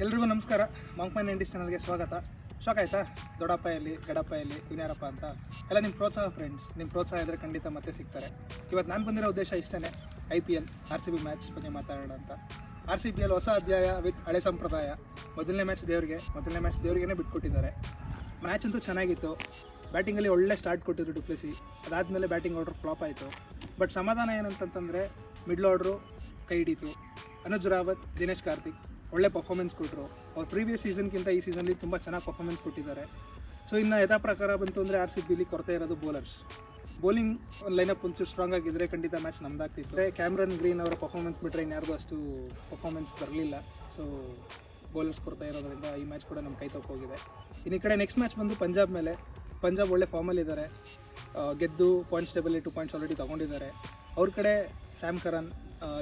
ಎಲ್ರಿಗೂ ನಮಸ್ಕಾರ. ಮಾಂಕ್ಮನ್ ಇಂಡಿಸ್ ಚಾನಲ್ಗೆ ಸ್ವಾಗತ. ಶಾಕ್ ಆಯಿತಾ? ದೊಡ್ಡಪ್ಪ ಎಲ್ಲಿ ಗಡಪ್ಪ ಎಲ್ಲಿ ವಿನ್ಯಾರಪ್ಪ ಅಂತ ಎಲ್ಲ ನಿಮ್ಮ ಪ್ರೋತ್ಸಾಹ ಫ್ರೆಂಡ್ಸ್. ನಿಮ್ಮ ಪ್ರೋತ್ಸಾಹ ಇದ್ದರೆ ಖಂಡಿತ ಮತ್ತೆ ಸಿಗ್ತಾರೆ. ಇವತ್ತು ನಾನು ಬಂದಿರೋ ಉದ್ದೇಶ ಇಷ್ಟೇ, IPL RCB ಮ್ಯಾಚ್ ಬಗ್ಗೆ ಮಾತಾಡೋಣ ಅಂತ. RCBL ಹೊಸ ಅಧ್ಯಾಯ ವಿತ್ ಹಳೆ ಸಂಪ್ರದಾಯ. ಮೊದಲನೇ ಮ್ಯಾಚ್ ದೇವರಿಗೇ ಬಿಟ್ಕೊಟ್ಟಿದ್ದಾರೆ. ಮ್ಯಾಚ್ ಅಂತೂ ಚೆನ್ನಾಗಿತ್ತು. ಬ್ಯಾಟಿಂಗಲ್ಲಿ ಒಳ್ಳೆ ಸ್ಟಾರ್ಟ್ ಕೊಟ್ಟಿದ್ರು ಡುಪ್ಲೆಸಿ. ಅದಾದಮೇಲೆ ಬ್ಯಾಟಿಂಗ್ ಆರ್ಡ್ರ್ ಫ್ಲಾಪ್ ಆಯಿತು. ಬಟ್ ಸಮಾಧಾನ ಏನಂತಂತಂದರೆ ಮಿಡ್ಲ್ ಆರ್ಡ್ರು ಕೈ ಹಿಡೀತು. ಅನುಜ್ ರಾವತ್, ದಿನೇಶ್ ಕಾರ್ತಿಕ್ ಒಳ್ಳೆ ಪರ್ಫಾರ್ಮೆನ್ಸ್ ಕೊಟ್ಟರು. ಅವ್ರು ಪ್ರೀವಿಯಸ್ ಸೀಸನ್ಗಿಂತ ಈ ಸೀಸನ್ಲಿ ತುಂಬ ಚೆನ್ನಾಗಿ ಪರ್ಫಾರ್ಮೆನ್ಸ್ ಕೊಟ್ಟಿದ್ದಾರೆ. ಸೊ ಇನ್ನು ಯಥಾ ಪ್ರಕಾರ ಬಂತು ಅಂದರೆ RCBಲಿ ಕೊರತೆ ಇರೋದು ಬೌಲರ್ಸ್. ಬೌಲಿಂಗ್ ಲೈನಪ್ ಒಂಚೂರು ಸ್ಟ್ರಾಂಗ್ ಆಗಿದ್ದರೆ ಖಂಡಿತ ಮ್ಯಾಚ್ ನಮ್ದಾಗ್ತಿತ್ತು. ಕ್ಯಾಮ್ರನ್ ಗ್ರೀನ್ ಅವರ ಪರ್ಫಾರ್ಮೆನ್ಸ್ ಬಿಟ್ಟರೆ ಇನ್ಯಾರಿಗೂ ಅಷ್ಟು ಪರ್ಫಾರ್ಮೆನ್ಸ್ ಬರಲಿಲ್ಲ. ಸೊ ಬೌಲರ್ಸ್ ಕೊರತೆ ಇರೋದ್ರಿಂದ ಈ ಮ್ಯಾಚ್ ಕೂಡ ನಮ್ಮ ಕೈ ತಪ್ಪೋಗಿದೆ. ಇನ್ನು ಈ ಕಡೆ ನೆಕ್ಸ್ಟ್ ಮ್ಯಾಚ್ ಬಂದು ಪಂಜಾಬ್ ಮೇಲೆ. ಪಂಜಾಬ್ ಒಳ್ಳೆ ಫಾರ್ಮಲ್ಲಿದ್ದಾರೆ. ಗೆದ್ದು ಪಾಯಿಂಟ್ಸ್ ಟೇಬಲ್ಲಿ 2 ಪಾಯಿಂಟ್ಸ್ ಆಲ್ರೆಡಿ ತೊಗೊಂಡಿದ್ದಾರೆ. ಅವ್ರ ಕಡೆ ಸ್ಯಾಮ್ ಕರನ್,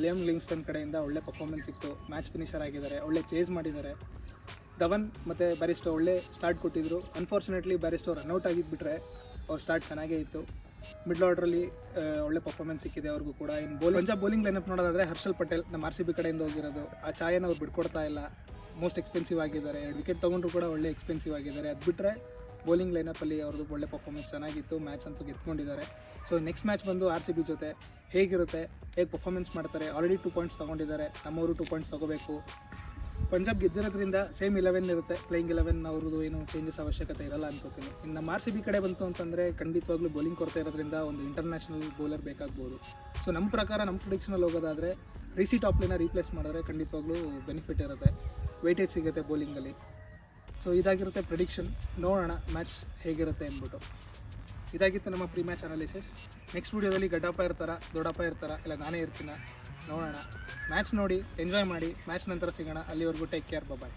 ಲಿಯಮ್ ಲಿವಿಂಗ್ಸ್ಟನ್ ಕಡೆಯಿಂದ ಒಳ್ಳೆ ಪರ್ಫಾರ್ಮೆನ್ಸ್ ಇತ್ತು. ಮ್ಯಾಚ್ ಫಿನಿಷರ್ ಆಗಿದ್ದಾರೆ, ಒಳ್ಳೆ ಚೇಸ್ ಮಾಡಿದ್ದಾರೆ. ಧವನ್ ಮತ್ತು ಬ್ಯಾರಿಸ್ಟೋ ಒಳ್ಳೆ ಸ್ಟಾರ್ಟ್ ಕೊಟ್ಟಿದ್ದರು. ಅನ್ಫಾರ್ಚುನೇಟ್ಲಿ ಬ್ಯಾರಿಸ್ಟೋ ರನ್ಔಟ್ ಆಗಿದ್ಬಿಟ್ರೆ ಅವ್ರ ಸ್ಟಾರ್ಟ್ ಚೆನ್ನಾಗೇ ಇತ್ತು. ಮಿಡ್ಲ್ ಆರ್ಡ್ರಲ್ಲಿ ಒಳ್ಳೆ ಪರ್ಫಾರ್ಮೆನ್ಸ್ ಸಿಕ್ಕಿದೆ ಅವ್ರಿಗೂ ಕೂಡ. ಇನ್ನು ಪಂಜಾಬ್ ಬೌಲಿಂಗ್ ಲೈನಪ್ ನೋಡೋದಾದರೆ ಹರ್ಷಲ್ ಪಟೇಲ್ ನಮ್ಮ RCB ಕಡೆಯಿಂದ ಹೋಗಿರೋದು. ಆ ಛಾಯೆನ ಅವ್ರು ಬಿಟ್ಕೊಡ್ತಾ ಇಲ್ಲ. ಮೋಸ್ಟ್ ಎಕ್ಸ್ಪೆನ್ಸಿವ್ ಆಗಿದ್ದಾರೆ. 2 ವಿಕೆಟ್ ತೊಗೊಂಡ್ರು ಕೂಡ ಒಳ್ಳೆ ಎಕ್ಸ್ಪೆನ್ಸಿವ್ ಆಗಿದ್ದಾರೆ. ಅದು ಬಿಟ್ಟರೆ ಬೌಲಿಂಗ್ ಲೈನಪ್ಪಲ್ಲಿ ಅವ್ರದ್ದು ಒಳ್ಳೆ ಪರ್ಫಾರ್ಮೆನ್ಸ್ ಚೆನ್ನಾಗಿತ್ತು. ಮ್ಯಾಚ್ ಅಂತೂ ಗೆದ್ಕೊಂಡಿದ್ದಾರೆ. ಸೊ ನೆಕ್ಸ್ಟ್ ಮ್ಯಾಚ್ ಬಂದು RCB ಜೊತೆ ಹೇಗಿರುತ್ತೆ, ಹೇಗೆ ಪರ್ಫಾರ್ಮೆನ್ಸ್ ಮಾಡ್ತಾರೆ. ಆಲ್ರೆಡಿ 2 ಪಾಯಿಂಟ್ಸ್ ತೊಗೊಂಡಿದ್ದಾರೆ. ನಮ್ಮವರು 2 ಪಾಯಿಂಟ್ಸ್ ತೊಗೋಬೇಕು. ಪಂಜಾಬ್ ಗೆದ್ದಿರೋದ್ರಿಂದ ಸೇಮ್ 11 ಇರುತ್ತೆ. ಪ್ಲೇಯಿಂಗ್ 11 ಅವ್ರದ್ದು ಏನು ಚೇಂಜಸ್ ಅವಶ್ಯಕತೆ ಇರಲ್ಲ ಅನ್ಕೋತೀನಿ. ಇನ್ನು ನಮ್ಮ RCB ಕಡೆ ಬಂತು ಅಂತಂದರೆ ಖಂಡಿತವಾಗ್ಲೂ ಬೌಲಿಂಗ್ ಕೊರತೆ ಇರೋದ್ರಿಂದ ಒಂದು ಇಂಟರ್ನ್ಯಾಷನಲ್ ಬೌಲರ್ ಬೇಕಾಗ್ಬೋದು. ಸೊ ನಮ್ಮ ಪ್ರಕಾರ ನಮ್ಮ ಪ್ರಿಡಿಕ್ಷನಲ್ಲಿ ಹೋಗೋದಾದರೆ ರಿಸಿ ಟಾಪ್ಲಿನ ರೀಪ್ಲೇಸ್ ಮಾಡಿದ್ರೆ ಖಂಡಿತವಾಗ್ಲೂ ಬೆನಿಫಿಟ್ ಇರುತ್ತೆ, ವೆಯ್ಟೇಜ್ ಸಿಗುತ್ತೆ ಬೌಲಿಂಗಲ್ಲಿ. ಸೊ ಇದಾಗಿರುತ್ತೆ ಪ್ರಿಡಿಕ್ಷನ್. ನೋಡೋಣ ಮ್ಯಾಚ್ ಹೇಗಿರುತ್ತೆ ಅಂದ್ಬಿಟ್ಟು. ಇದಾಗಿತ್ತು ನಮ್ಮ ಪ್ರೀ ಮ್ಯಾಚ್ ಅನಾಲಿಸಿಸ್. ನೆಕ್ಸ್ಟ್ ವೀಡಿಯೋದಲ್ಲಿ ಗಡ್ಡಪ್ಪ ಇರ್ತಾರಾ, ದೊಡ್ಡಪ್ಪ ಇರ್ತಾರಾ, ಇಲ್ಲ ನಾನೇ ಇರ್ತೀನ, ನೋಡೋಣ. ಮ್ಯಾಚ್ ನೋಡಿ ಎಂಜಾಯ್ ಮಾಡಿ. ಮ್ಯಾಚ್ ನಂತರ ಸಿಗೋಣ. ಅಲ್ಲಿವರೆಗೂ ಟೇಕ್ ಕೇರ್, ಬಾಯ್.